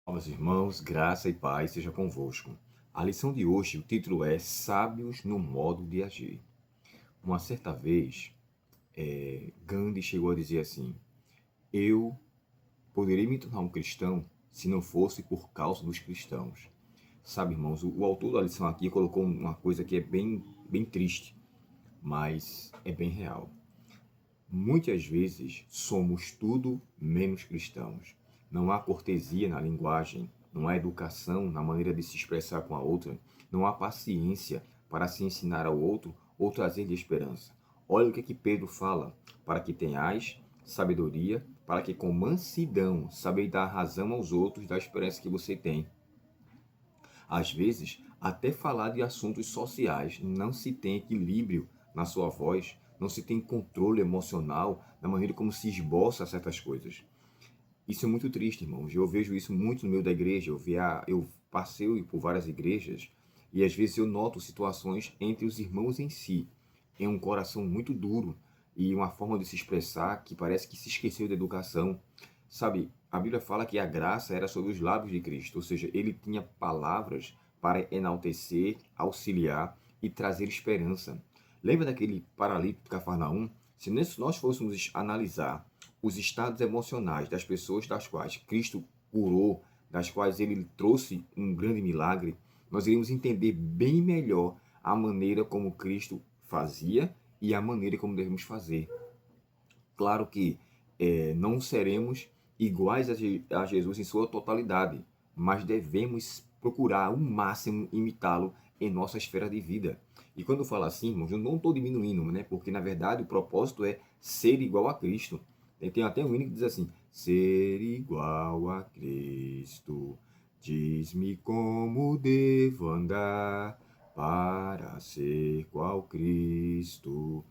Meus irmãos, graça e paz seja convosco. A lição de hoje, o título é Sábios no modo de agir. Uma certa vez, Gandhi chegou a dizer assim: Eu poderia me tornar um cristão se não fosse por causa dos cristãos. Sabe, irmãos, o autor da lição aqui colocou uma coisa que é bem triste, mas é bem real. Muitas vezes somos tudo menos cristãos. Não há cortesia na linguagem, não há educação na maneira de se expressar com a outra, não há paciência para se ensinar ao outro ou trazer-lhe esperança. Olha o que Pedro fala: para que tenhais sabedoria, para que com mansidão sabeis dar razão aos outros da esperança que você tem. Às vezes, até falar de assuntos sociais não se tem equilíbrio na sua voz, não se tem controle emocional na maneira como se esboça certas coisas. Isso é muito triste, irmãos. Eu vejo isso muito no meio da igreja. Eu passei por várias igrejas e às vezes eu noto situações entre os irmãos em si. É um coração muito duro e uma forma de se expressar que parece que se esqueceu da educação. Sabe, a Bíblia fala que a graça era sobre os lábios de Cristo, ou seja, ele tinha palavras para enaltecer, auxiliar e trazer esperança. Lembra daquele paralítico de Cafarnaum? Se nós fôssemos analisar os estados emocionais das pessoas das quais Cristo curou, das quais ele trouxe um grande milagre, nós iríamos entender bem melhor a maneira como Cristo fazia e a maneira como devemos fazer. Claro que não seremos iguais a Jesus em sua totalidade, mas devemos procurar ao máximo imitá-lo em nossa esfera de vida. E quando eu falo assim, irmãos, eu não estou diminuindo, né? Porque na verdade o propósito é ser igual a Cristo. Tem até um hino que diz assim: ser igual a Cristo, diz-me como devo andar para ser qual Cristo.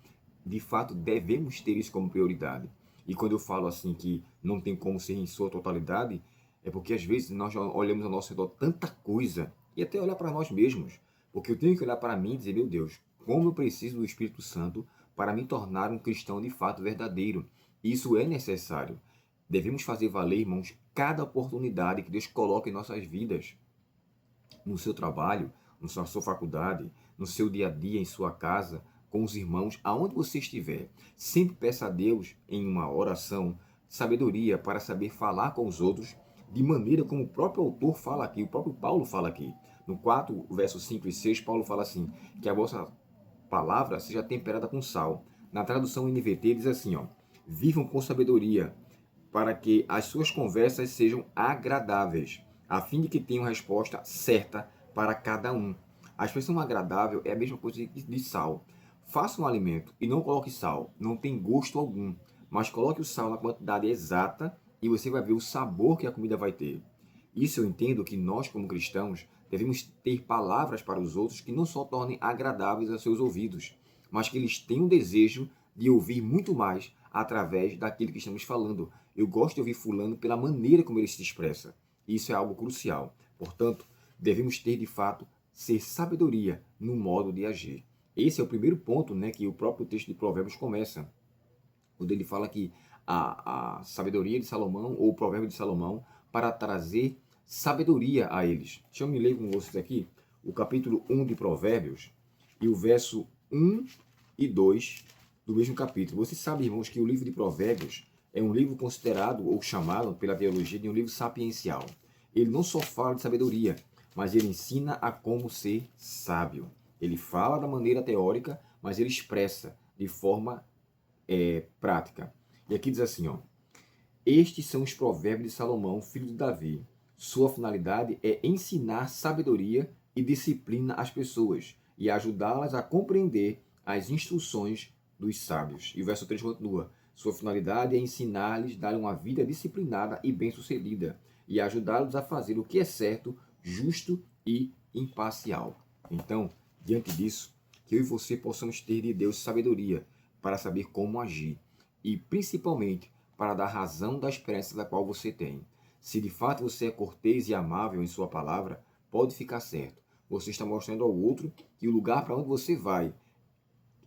De fato, devemos ter isso como prioridade. E quando eu falo assim que não tem como ser em sua totalidade, é porque às vezes nós já olhamos ao nosso redor tanta coisa e até olhar para nós mesmos. Porque eu tenho que olhar para mim e dizer, meu Deus, como eu preciso do Espírito Santo para me tornar um cristão de fato verdadeiro. Isso é necessário. Devemos fazer valer, irmãos, cada oportunidade que Deus coloca em nossas vidas, no seu trabalho, na sua faculdade, no seu dia a dia, em sua casa, com os irmãos, aonde você estiver. Sempre peça a Deus, em uma oração, sabedoria para saber falar com os outros de maneira como o próprio autor fala aqui, o próprio Paulo fala aqui. No 4, versos 5 e 6, Paulo fala assim, que a vossa palavra seja temperada com sal. Na tradução NVT diz assim, ó, vivam com sabedoria, para que as suas conversas sejam agradáveis, a fim de que tenham resposta certa para cada um. A expressão agradável é a mesma coisa de sal. Faça um alimento e não coloque sal, não tem gosto algum, mas coloque o sal na quantidade exata e você vai ver o sabor que a comida vai ter. Isso eu entendo que nós, como cristãos, devemos ter palavras para os outros que não só tornem agradáveis aos seus ouvidos, mas que eles tenham desejo de ouvir muito mais através daquilo que estamos falando. Eu gosto de ouvir fulano pela maneira como ele se expressa. Isso é algo crucial. Portanto, devemos ter de fato ser sabedoria no modo de agir. Esse é o primeiro ponto, né, que o próprio texto de Provérbios começa, quando ele fala que a sabedoria de Salomão, ou o provérbio de Salomão, para trazer sabedoria a eles. Deixa eu me ler com vocês aqui o capítulo 1 de Provérbios e o verso 1 e 2 do mesmo capítulo. Vocês sabem, irmãos, que o livro de Provérbios é um livro considerado ou chamado pela teologia de um livro sapiencial. Ele não só fala de sabedoria, mas ele ensina a como ser sábio. Ele fala da maneira teórica, mas ele expressa de forma prática. E aqui diz assim, ó, estes são os provérbios de Salomão, filho de Davi. Sua finalidade é ensinar sabedoria e disciplina às pessoas e ajudá-las a compreender as instruções dos sábios. E o verso 3 continua, sua finalidade é ensinar-lhes, dar uma vida disciplinada e bem-sucedida e ajudá-los a fazer o que é certo, justo e imparcial. Então, diante disso, que eu e você possamos ter de Deus sabedoria para saber como agir e, principalmente, para dar razão da esperança da qual você tem. Se de fato você é cortês e amável em sua palavra, pode ficar certo. Você está mostrando ao outro que o lugar para onde você vai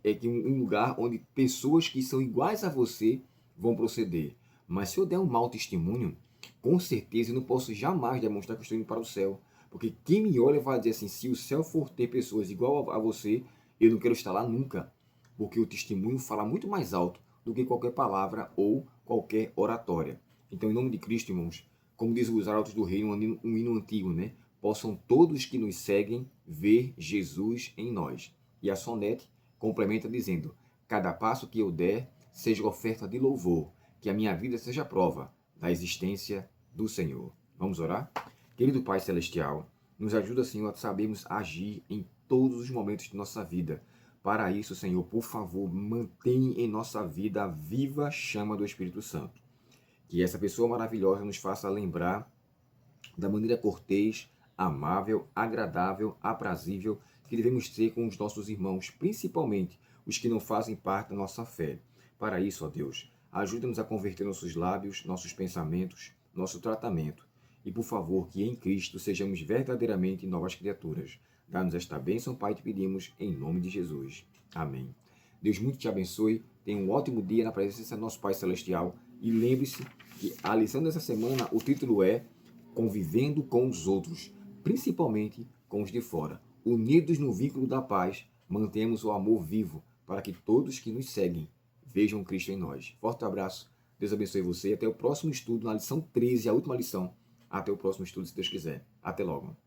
é que um lugar onde pessoas que são iguais a você vão proceder. Mas se eu der um mau testemunho, com certeza eu não posso jamais demonstrar que eu estou indo para o céu. Porque quem me olha vai dizer assim, se o céu for ter pessoas igual a você, eu não quero estar lá nunca. Porque o testemunho fala muito mais alto do que qualquer palavra ou qualquer oratória. Então, em nome de Cristo, irmãos, como diz os arautos do reino, um hino antigo, né? Possam todos que nos seguem ver Jesus em nós. E a Sonete complementa dizendo, cada passo que eu der seja oferta de louvor, que a minha vida seja prova da existência do Senhor. Vamos orar? Querido Pai Celestial, nos ajuda, Senhor, a sabermos agir em todos os momentos de nossa vida. Para isso, Senhor, por favor, mantenha em nossa vida a viva chama do Espírito Santo. Que essa pessoa maravilhosa nos faça lembrar da maneira cortês, amável, agradável, aprazível que devemos ter com os nossos irmãos, principalmente os que não fazem parte da nossa fé. Para isso, ó Deus, ajuda-nos a converter nossos lábios, nossos pensamentos, nosso tratamento. E, por favor, que em Cristo sejamos verdadeiramente novas criaturas. Dá-nos esta bênção, Pai, te pedimos, em nome de Jesus. Amém. Deus muito te abençoe. Tenha um ótimo dia na presença do nosso Pai Celestial. E lembre-se que a lição dessa semana, o título é Convivendo com os outros, principalmente com os de fora. Unidos no vínculo da paz, mantemos o amor vivo para que todos que nos seguem vejam Cristo em nós. Forte abraço, Deus abençoe você. Até o próximo estudo, na lição 13, a última lição. Até o próximo estudo, se Deus quiser. Até logo.